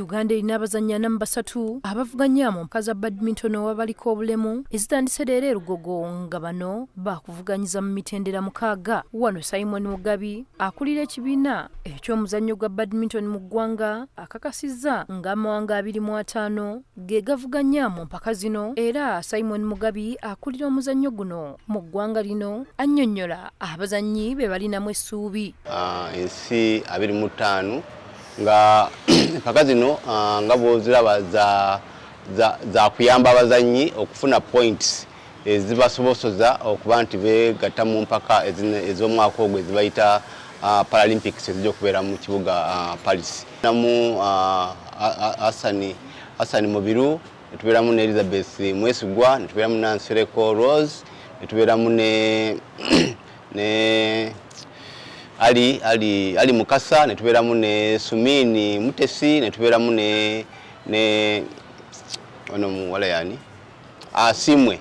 Uganda erina abazannyi 43 abavuganya mu mpaka za badminton owabaliko obulemu ezitandise leero Lugogo nga bano bakuvuganyiza mu mitendera 6. Wano Simon Mugabi akulira ekibiina eky'omuzannyo gwa badminton mu ggwanga akakasizza ng'amawanga 25 ge gavuganya mu mpaka zino, era Simon Mugabi akulira omuzannyo guno mu ggwanga lino annyonnyola abazannyi be balinamu essuubi. Ensi 25 nga mpaka zino nga bw'oziraba za kuyamba abazannyi okufuna points ezibasobosoza okuba nti begatta mu mpaka ez'omwaka ogwo ezibayita Paralympics ezijja okubeera mu kibuga Paris. Namu Hassan Mubiru, netubeeramu ne Elizabeth Mwesigwa, netubeeramu Nansereko Rose, netubeeramu ne Ali Mukasa, netubeeramu ne Sumini Mutesi, netubeeramu ne ono muwala yani Asimwe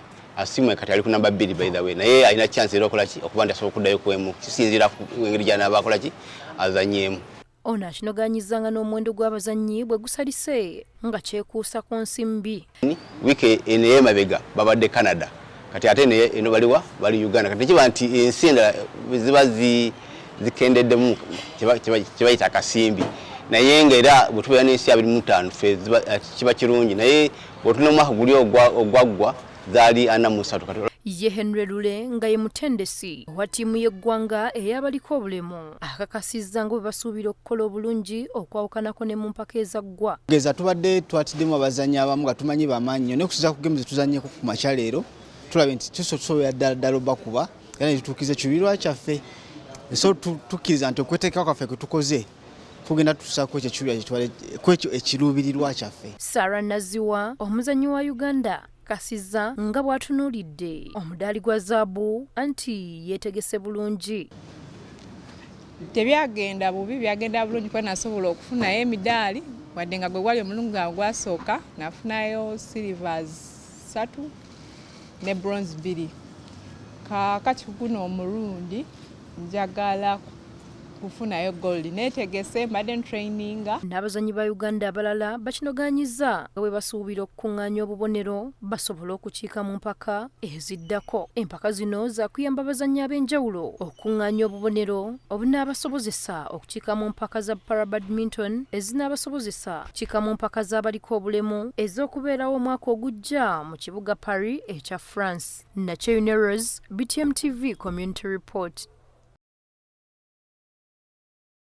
kati ali ku namba 2 by the way, naye alina chance era okolaki okuba nti asobola okuddayo kwemu kisinziira ku engeri gy'anaaba akolaki azanyeemu. Ono akinoganyizanga n'omuwendo gw'abazannyi bwe gusalise nga kyekuusa ku nsimbi. Wiiki eno ey'emabega babadde Canada, kati ate eno baliwa bali Uganda. Kati kiba nti ensi endala ziba zikendeddemu kibayita akasimbi, naye ng'era bwe tubeera n'ensi 25 ffe kiba kirungi, naye bw'otuna omwaka guli ogwaggwa zaali 43. Ye Henry Lule nga ye mutendesi wa ttiimu y'eggwanga ey'abaliko obulemu akakasizza nga bwe basuubira okukola obulungi okwawukanako ne mu mpaka ezaggwa. Geza tubadde twatiddemu abazannyi abamu nga tumanyi bamaanyi nnyo, n'okusiza ku gemu zetuzannyeko ku makya leero tulabe nti tusobola ddala obakuba era ne tutuukiza ekiruubirirwa kyaffe. So tukkiriza nti okweteekawo kwaffe kwe tukoze tugenda tusaako ekyo ekiruubirirwa kyaffe. Sarah Naziwa, omuzannyi wa Uganda, kasizza nga bw'atunuulidde omudaali gwa zaabu anti yeetegese bulungi. Tebyagenda bubi, byagenda bulungi kuba nasobola okufunayo emidaali wadde nga gwe gwali omulungu nga gwasooka nafunayo silivers 3 ne bronze 2. Kaakati guno omulundi njagala kufunayo gold. Neetegese mbadde traininga. N'abazannyi ba Uganda abalala bakinoganyizza nga bwe basuubira okukuŋŋaanya obubonero basobole okukiika mu mpaka eziddako. Empaka zino za kuyamba abazannyi ab'enjawulo okukuŋŋaanya obubonero obunaabasobozesa okukiika mu mpaka za PARA BADMITON ezinaabasobozesa okukiika mu mpaka z'abaliko obulemu ez'okubeerawo omwaka ogujja mu kibuga Paris ekya France. Nacheyune Rose, BTM TV Community Report.